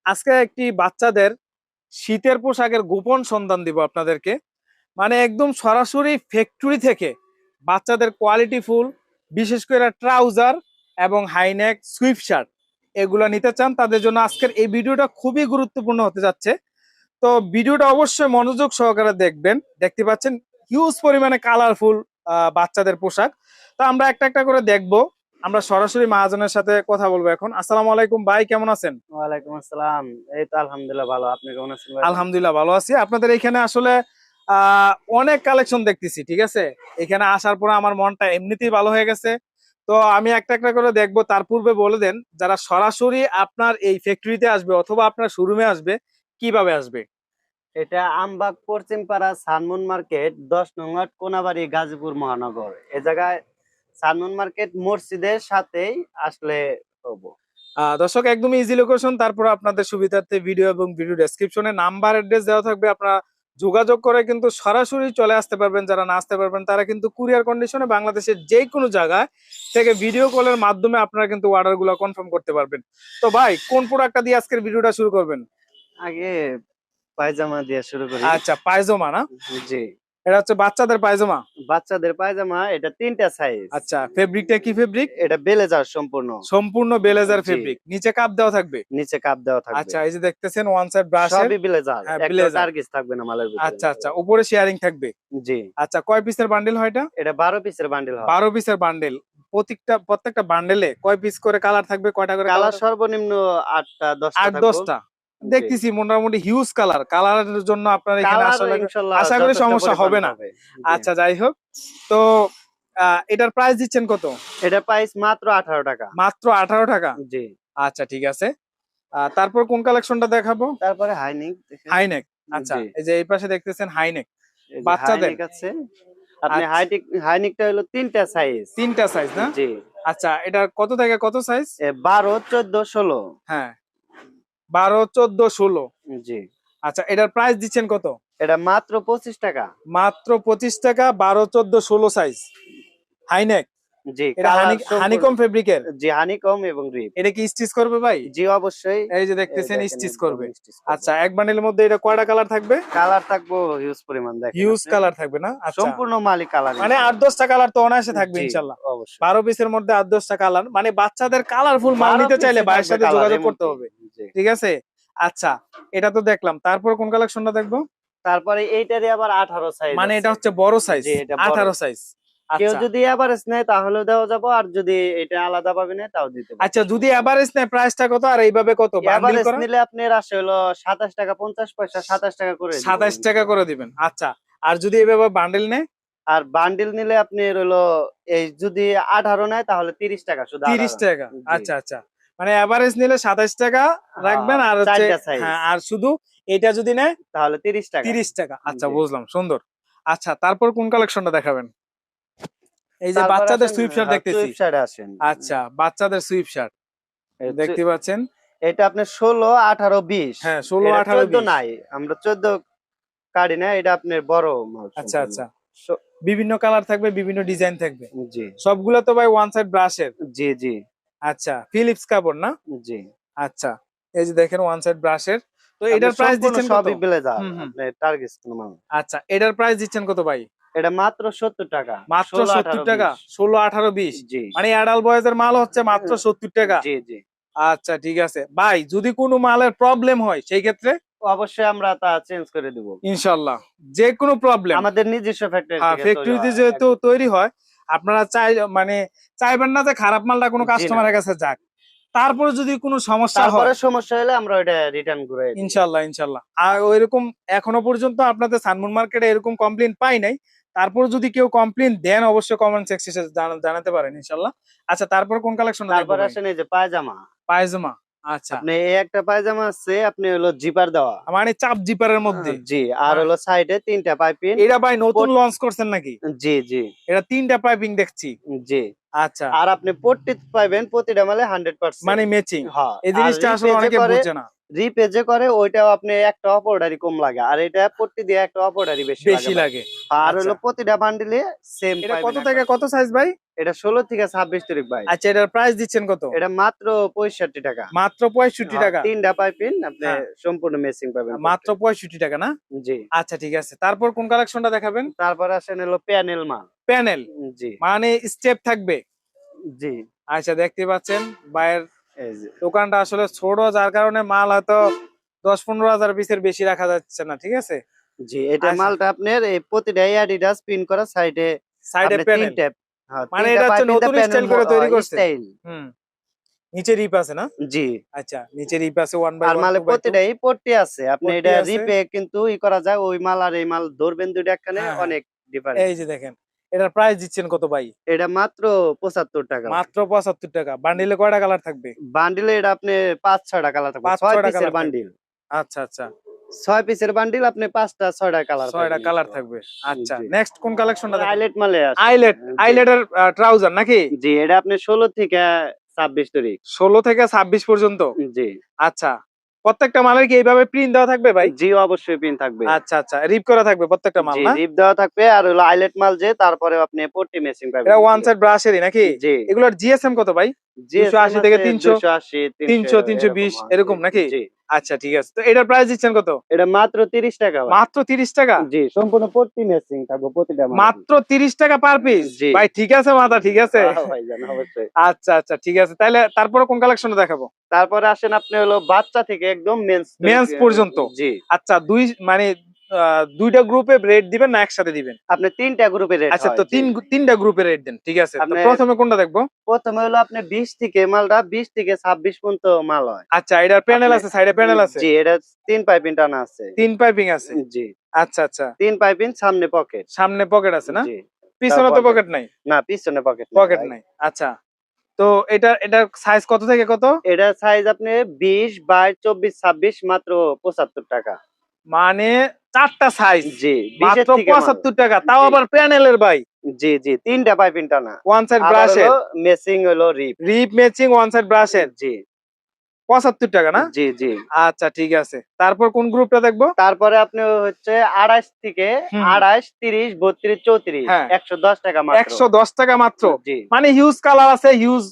আজকে একটি বাচ্চাদের শীতের পোশাকের গোপন সন্ধান দিব আপনাদেরকে। মানে একদম সরাসরি ফ্যাক্টরি থেকে বাচ্চাদের কোয়ালিটি ফুল, বিশেষ করে ট্রাউজার এবং হাইনেক সুইফট শার্ট এগুলো নিতে চান, তাদের জন্য আজকের এই ভিডিওটা খুবই গুরুত্বপূর্ণ হতে যাচ্ছে। তো ভিডিওটা অবশ্যই মনোযোগ সহকারে দেখবেন। দেখতে পাচ্ছেন হিউজ পরিমাণে কালারফুল বাচ্চাদের পোশাক। তো আমরা একটা একটা করে দেখবো। আমরা সরাসরি মহাজনের সাথে কথা বলবো এখন। আসসালামু আলাইকুম ভাই, কেমন আছেন? ওয়ালাইকুম আসসালাম। এই তো আলহামদুলিল্লাহ ভালো। আপনি কেমন আছেন ভাই? আলহামদুলিল্লাহ ভালো আছি। আপনাদের এখানে আসলে অনেক কালেকশন দেখতেছি, ঠিক আছে। এখানে আসার পরে আমার মনটা এমনিতেই ভালো হয়ে গেছে। তো আমি একটা একটা করে দেখবো। তার পূর্বে বলে দেন, যারা সরাসরি আপনার এই ফ্যাক্টরিতে আসবে অথবা আপনার শোরুমে আসবে, কিভাবে আসবে? এটা আমবাগ পশ্চিমপাড়া সানমুন মার্কেট 10 নং ওয়ার্ড কোনাবাড়ি গাজীপুর মহানগর। এ জায়গায় সানমুন মার্কেট মসজিদের সাথেই আসলে হবো। দর্শক, একদম ইজি লোকেশন। তারপর আপনাদের সুবিধার্থে ভিডিও এবং ভিডিও ডেসক্রিপশনে নাম্বার অ্যাড্রেস দেওয়া থাকবে। আপনারা যোগাযোগ করে কিন্তু সরাসরি চলে আসতে পারবেন। যারা না আসতে পারবেন তারা কিন্তু কুরিয়ার কন্ডিশনে বাংলাদেশের যে কোনো জায়গায় থেকে ভিডিও কলের মাধ্যমে আপনারা কিন্তু অর্ডার গুলো কনফার্ম করতে পারবেন। তো ভাই, কোন প্রোডাক্টটা দিয়ে আজকের ভিডিওটা শুরু করবেন? আগে পায়জামা দিয়ে শুরু করি। আচ্ছা, পায়জামা না? জি, এটা হচ্ছে বাচ্চাদের পায়জামা। বাচ্চাদের পায়জামা। এটা 3টা সাইজ। আচ্ছা, ফেব্রিকটা কি ফেব্রিক? এটা ব্লেজার সম্পূর্ণ। সম্পূর্ণ ব্লেজার জি। ফেব্রিক, নিচে কাপ দেওয়া থাকবে। নিচে কাপ দেওয়া থাকবে। আচ্ছা, এই যে দেখতেছেন ওয়ান সাইড ব্রাশের। সবই ব্লেজার, হ্যাঁ, একটা ব্লেজার। টার্গেট থাকবে না মালের ভিতরে। আচ্ছা আচ্ছা, উপরে শেয়ারিং থাকবে। জি, আচ্ছা, কয় পিসের বান্ডেল হয় এটা? এটা 12 পিসের বান্ডিল হয়। 12 পিসের বান্ডেল। প্রত্যেকটা বান্ডেলে কয় পিস করে কালার থাকবে, কয়টা করে কালার সর্বনিম্ন 8টা 10টা 8 থাকবে। 10টা দেখতেছি। মোটামুটি হিউজ কালারের জন্য আপনার এখানে কালার আসলে ইনশাআল্লাহ আশা করি যথেষ্ট সমস্যা হবে না। জি। আচ্ছা, যাই হোক। তো এটার প্রাইস দিচ্ছেন কত? এটা প্রাইস মাত্র 18 টাকা। মাত্র 18 টাকা? জি। আচ্ছা, ঠিক আছে। তারপর কোন কালেকশনটা দেখাবো? তারপরে হাইনিক দেখেন। হাইনেক। আচ্ছা, জি। এই যে এই পাশে দেখতেছেন হাইনেক এই যে বাচ্চাদের। হাইনিক আছে। আপনি আচ্ছা, হাইনিকটা হলো 3টা সাইজ। 3টা সাইজ না? জি। আচ্ছা, এটা কত থেকে কত সাইজ? 12 14 16। হ্যাঁ, 12 14 16। জি। আচ্ছা, এটার প্রাইস দিচ্ছেন কত? এটা মাত্র 25 টাকা। মাত্র 25 টাকা। 12 14 16 সাইজ হাইনেক। জি, এটা হানিকম ফেব্রিকের। জি, হানিকম এবং রিপ। এটা কি স্টিচ করবে ভাই? জি, অবশ্যই। এই যে দেখতেছেন দেখেন স্টিচ একদম করবে। স্টিচ করবে। আচ্ছা, এক বান্ডেলের মধ্যে এটা কয়টা কালার থাকবে? কালার থাকবো হিউজ পরিমাণ দেখেন হিউজ আপনি। কালার থাকবে না? আচ্ছা, সম্পূর্ণ মালিক কালার। মানে 8 10টা কালার তো অনায়াসে থাকবে জি, ইনশাআল্লাহ। অবশ্যই। 12 পিসের মধ্যে 8 10টা কালার, মানে বাচ্চাদের কালারফুল মাল 12 নিতে চাইলে পিসই ভাইয়ের থাকবে সাথে কালার যোগাযোগ এমন করতে কি? হবে। জি। ঠিক আছে। আচ্ছা, এটা তো দেখলাম। তারপর কোন কালেকশনটা দেখবো? তারপরে এইটারই আবার 18 সাইজ মানে আছে। এটা হচ্ছে বড় সাইজ। জি, এটা বড়। 18 সাইজ। কেউ আচ্ছা যদি এভারেজ নেয় তাহলেও দেওয়া যাবে, আর যদি এটা আলাদা পাবে না তাও দিতে পারবে। আচ্ছা, যদি এভারেজ নেয় প্রাইসটা কত, আর এইভাবে কত বান্ডিল এভারেজ করা? নিলে আপনার আসে হলো 27 টাকা 50 পয়সা, 27 টাকা করে দিব 27 টাকা ইনশাআল্লাহ। করে দিবেন। আচ্ছা, আর যদি এভাবে বান্ডিল নেয়? আর বান্ডিল নিলে আপনার হলো এই যদি 18 নেয় তাহলে 30 টাকা শুধু 30 18। টাকা। জি। আচ্ছা আচ্ছা, মানে এভারেজ নিলে 27 টাকা রাখবেন, আর হচ্ছে 4টা সাইজ হ্যাঁ, আর শুধু এটা যদি নেয় তাহলে 30 টাকা। 30 টাকা। আচ্ছা, জি। বুঝলাম, সুন্দর। আচ্ছা, তারপর কোন কালেকশনটা দেখাবেন? এই যে তারপর বাচ্চাদের আসেন, সুইফট শার্ট দেখতেছি। সুইফট শার্টে আসেন। আচ্ছা, বাচ্চাদের সুইফট শার্ট এই দেখতে পাচ্ছেন। এটা আপনার 16 18 20। হ্যাঁ, 16 এটা 18 14 20। নাই, আমরা 14 কার্ডি না, এটা আপনার বড় মাল আচ্ছা সম্পূর্ণ। আচ্ছা, বিভিন্ন কালার থাকবে, বিভিন্ন ডিজাইন থাকবে। জি সবগুলো তো ভাই ওয়ান সাইড ব্রাশের। জি জি আচ্ছা, ফিলিপস কাপড় না? জি। আচ্ছা, এই যে দেখেন ওয়ান সাইড ব্রাশের। তো আপনার এটার প্রাইস সম্পূর্ণ দিচ্ছেন কত? সবই ব্লেজার, হুম হুম। আপনার টার্গেট কোনো মাল। আচ্ছা, এটার প্রাইস দিচ্ছেন কত ভাই? এটা মাত্র 70 টাকা। মাত্র 16 70 18 টাকা। 20। 16 18 20, জি মানে অ্যাডাল্ট বয়েজের মাল হচ্ছে মাত্র 70 টাকা। জি জি। আচ্ছা, ঠিক আছে ভাই। যদি কোনো মালের প্রবলেম হয় সেই ক্ষেত্রে অবশ্যই আমরা তা চেঞ্জ করে দেব। ইনশাআল্লাহ যে কোনো প্রবলেম, আমাদের নিজস্ব ফ্যাক্টরি হ্যাঁ, থেকে তৈরি ফ্যাক্টরিতে হয় যেহেতু একদম। তৈরি হয়, আপনারা মানে চাইবেন না যে খারাপ মালটা কোনো জি না। কাস্টমারের কাছে যাক। তারপরে যদি কোনো সমস্যা তারপরে হয় সমস্যা হলে আমরা ওটা রিটার্ন করে দেব। ইনশাল্লাহ ইনশাল্লাহ। আর ওইরকম এখনো পর্যন্ত আপনাদের সানমুন মার্কেটে এরকম কমপ্লেন পাই নাই। তারপর যদি কেউ কমপ্লেন দেন অবশ্যই কমেন্ট সেকশনে জানাতে পারেন ইনশাল্লাহ। আচ্ছা, তারপর কোন কালেকশন দেখবো তারপর ভাই? আসেন এই যে পায়জামা। পায়জামা। আচ্ছা, আপনি এই একটা পায়জামা আছে, আপনি হলো জিপার দেওয়া। মানে চাপ জিপারের মধ্যে। জি, আর হলো সাইডে 3টা পাইপিং। এটা ভাই নতুন লঞ্চ করছেন নাকি? জি জি এটা 3টা পাইপিং দেখছি। জি। আচ্ছা, আর আপনি পট্টি পাইবেন প্রতিটা মালে 100%। মানে ম্যাচিং। হ্যাঁ। এই আর জিনিসটা আসলে অনেকে বুঝে না। রিপেজে করে ওইটাও আপনি একটা অপরডারি কম লাগে, আর এটা পট্টি দিয়ে একটা অপরডারি বেশি বেশি লাগে। লাগে। আর আচ্ছা। হলো প্রতিটা বান্ডিলে সেম এটা কত থেকে কত সাইজ ভাই? এটা 16 থেকে 26 তারিখ ভাই। আচ্ছা, এটার প্রাইস দিচ্ছেন কত? এটা মাত্র 65 টাকা। মাত্র 65 টাকা। তিনটা পাইপিং আপনি হ্যাঁ। সম্পূর্ণ মেসিং পাবেন মাত্র 65 টাকা না? জি। আচ্ছা, ঠিক আছে। তারপর কোন কালেকশনটা দেখাবেন? তারপর আসেন হলো প্যানেল মাল। প্যানেল জি মানে স্টেপ থাকবে। জি। আচ্ছা, দেখতে পাচ্ছেন ভাইয়ের এই যে দোকানটা আসলে ছোট, যার কারণে মাল হয়তো 10-15 হাজার পিসের বেশি রাখা যাচ্ছে না, ঠিক আছে? জি, এটা আচ্ছা। মালটা আপনার এই প্রতিটা অ্যাডিডাস পিন করা সাইডে সাইডে আপনি প্যানেল, তিনটা হ্যাঁ মানে তিনটা এটা হচ্ছে পাইপিং দা নতুন প্যানেল স্টাইল করে তৈরি করছেন। স্টাইল। হুম, নিচে রিপ আছে না? জি। আচ্ছা, নিচে রিপ আছে 1 বাই আর 1 মালে 2 বাই 2। প্রতিটাই পট্টি আছে। আপনি পট্টি এটা আছে। রিপে কিন্তু করা যায় ওই মাল আর এই মাল ধরবেন দুইটা একখানে হ্যাঁ, হ্যাঁ। অনেক ডিফারেন্স। এই যে দেখেন, এটার প্রাইস দিচ্ছেন কত ভাই? এটা মাত্র 75 টাকা। মাত্র 75 টাকা। বান্ডিলে কয়টা কালার থাকবে? বান্ডিলে এটা আপনি 5-6টা কালার থাকবে। 6 5-6টা পিসের কালার থাকবে। বান্ডিল। আচ্ছা, আচ্ছা। 6 পিসের বান্ডিল আপনি 5টা 6টা কালার 6টা কালার থাকবে। আচ্ছা, জি। নেক্সট কোন কালেকশনটা দেখাবেন? আইলেট মালে আছে। আইলেট, আইলেটের ট্রাউজার নাকি? জি, এটা আপনি 16 থেকে 26 তারিখ। 16 থেকে 26 পর্যন্ত। জি। আচ্ছা, প্রত্যেকটা মালের কি এইভাবে প্রিন্ট দেওয়া থাকবে ভাই? জি, অবশ্যই পিন থাকবে। আচ্ছা, আচ্ছা, রিপ করা থাকবে প্রত্যেকটা মাল জি, না? রিপ দেওয়া থাকবে আর হলো আইলেট মাল যে তারপরে আপনি পট্টি মেসিং পাবেন। এটা ওয়ান সাইড ব্রাশেরই নাকি? জি। এগুলোর জিএসএম কত ভাই? জিএসএম 280 থেকে 300, 280 300, 300 320 এরকম নাকি? জি। আচ্ছা, ঠিক আছে। তো এটার প্রাইস দিচ্ছেন কত? এটা মাত্র 30 টাকা ভাই। মাত্র 30 টাকা? জি, সম্পূর্ণ পট্টি মেসিং থাকবে প্রতিটা মাল। মাত্র 30 টাকা পার পিস? জি। ভাই ঠিক আছে মাথা, ঠিক আছে। ভাইজান অবশ্যই। আচ্ছা, আচ্ছা, ঠিক আছে। তাইলে তারপরে কোন কালেকশনটা দেখাবো? তারপরে আসেন আপনি হলো বাচ্চা থেকে একদম মেন্স পর্যন্ত। জি। আচ্ছা, দুই মানে দুইটা গ্রুপে রেট দিবেন না একসাথে দিবেন? আপনি তিনটা গ্রুপে রেট আচ্ছা, হয়। তো জি। তিনটা গ্রুপে রেট দেন, ঠিক আছে। তো আপনি প্রথমে কোনটা দেখবো? প্রথমে হলো আপনি 20 থেকে মালটা 20 থেকে 26 পর্যন্ত মাল হয়। আচ্ছা, এটার প্যানেল আপনি আছে, সাইডে প্যানেল আছে? জি, এটা 3 পাইপিং টানা আছে। 3 পাইপিং আছে। জি। আচ্ছা, আচ্ছা। 3 পাইপিং সামনে পকেট। সামনে পকেট আছে না? জি। পিছনে তো তারপর পকেট নাই? না পিছনে পকেট পকেট নাই। আচ্ছা। তো এটার সাইজ কত থেকে কত? এটা সাইজ আপনি 20 বাই 24 26 মাত্র 75 টাকা। মানে 4টা সাইজ জি, 20 মাত্র এর থেকে মাল। 75 টাকা, তাও জি। আবার প্যানেলের ভাই। জি, জি, 3টা পাইপিং টানা। ওয়ান সাইড আবার ব্রাশের, হলো মেসিং হলো রিপ। রিপ ম্যাচিং ওয়ান সাইড ব্রাশের। জি, 75 টাকা না? জি, জি। আচ্ছা, ঠিক আছে। তারপর কোন গ্রুপটা দেখবো? তারপরে আপনি হচ্ছে 28 থেকে হুম, হুম। 28 30 32 34 হ্যাঁ। 110 টাকা মাত্র। 110 টাকা মাত্র। জি। মানে হিউজ কালার আছে, হিউজ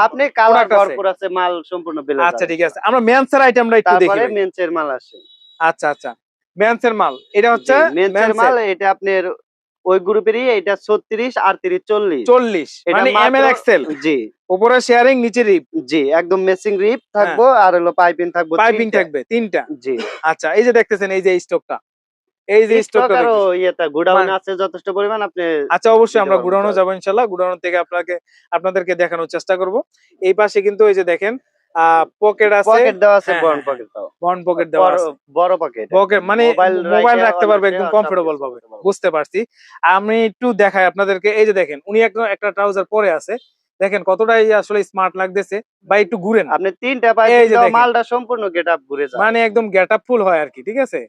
আপনি কালার প্রোডাক্ট আছে। ভরপুর আছে মাল সম্পূর্ণ বেলে আচ্ছা, যাবে। ঠিক আছে। আমরা মেন্সের আইটেমটা একটু দেখি তারপরে ভাই। মেন্সের মাল আসে। আচ্ছা, আচ্ছা। মেন্সের মাল। এটা হচ্ছে জি, মেন্সের মাল মেন্সের এটা আপনার ওই গ্রুপেরই এটা 36 আর 30 40। 40 এটা মানে মাত্র এমএল এক্সেল। জি, উপরে শেয়ারিং, নিচে রিপ। জি, একদম মেসিং রিপ থাকবো আর হলো পাইপিং থাকবো পাইপিং 3টা। থাকবে 3টা। জি। আচ্ছা, এই যে দেখতেছেন, এই যে স্টকটা, এই যে স্টক স্টকটা আরো দেখতেছেন। ইয়েটা গোডাউনে আছে যথেষ্ট পরিমাণ আপনি আচ্ছা, অবশ্যই দিতে আমরা পারবেন গুড়ানো চার্জ। যাবো ইনশাল্লাহ। গুড়ানো থেকে আপনাদেরকে দেখানোর চেষ্টা করব। এই পাশে কিন্তু এই যে দেখেন পকেট আছে। পকেট দেওয়া আছে, হ্যাঁ, বন্ড হ্যাঁ, পকেট দাও। বন্ড পকেট দেওয়া বড় আছে। বড় পকেট। পকেট মানে মোবাইল রাখতে পারবে একদম অনায়াসে কমফোর্টেবল সবকিছু ভাবে। করতে পারবো। বুঝতে পারছি। আমি একটু দেখাই আপনাদেরকে। এই যে দেখেন, উনি একটা ট্রাউজার পরে আছে। দেখেন কতটাই আসলে স্মার্ট লাগতেছে। বা একটু ঘুরেন। আপনি 3টা এই পাইপিং যে দাও দেখেন, মালটা সম্পূর্ণ গেটআপ ঘুরে যায়। মানে একদম গেটআপ ফুল হয় আর কি, ঠিক আছে।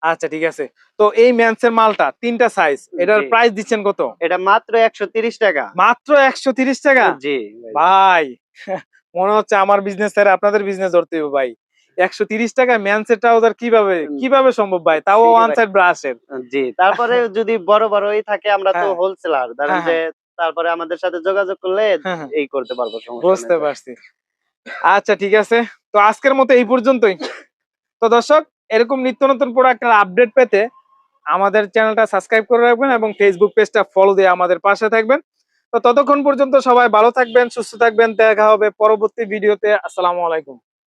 আচ্ছা, ঠিক আছে। তো এই মেন্সের মালটা 3টা সাইজ, এটার জি। প্রাইস দিচ্ছেন কত? এটা মাত্র 130 টাকা। মাত্র 130 টাকা? জি। ভাই মনে হচ্ছে আমার বিজনেস ছেড়ে আপনাদের বিজনেস ধরতে হবে ভাই। 130 টাকা মেন্সের ট্রাউজার কিভাবে সম্ভব ভাই? তাও ঠিক ওয়ান ভাই। সাইড ব্রাশের। জি, তারপরে যদি বড় বড়ই থাকে আমরা তো হ্যাঁ, হোলসেলার ধরেন হ্যাঁ, যে হ্যাঁ, তারপরে আমাদের সাথে যোগাযোগ করলে হ্যাঁ, হ্যাঁ, এই করতে পারবো, সমস্যা বুঝতে নেই। পারছি। আচ্ছা, ঠিক আছে। তো আজকের মতো এই পর্যন্তই। তো দর্শক, এরকম নিত্য নতুন প্রোডাক্টের আপডেট পেতে আমাদের চ্যানেলটা সাবস্ক্রাইব করে রাখবেন এবং ফেসবুক পেজটা ফলো দিয়ে আমাদের পাশে থাকবেন। তো ততক্ষণ পর্যন্ত সবাই ভালো থাকবেন, সুস্থ থাকবেন। দেখা হবে পরবর্তী ভিডিওতে। আসসালামু আলাইকুম।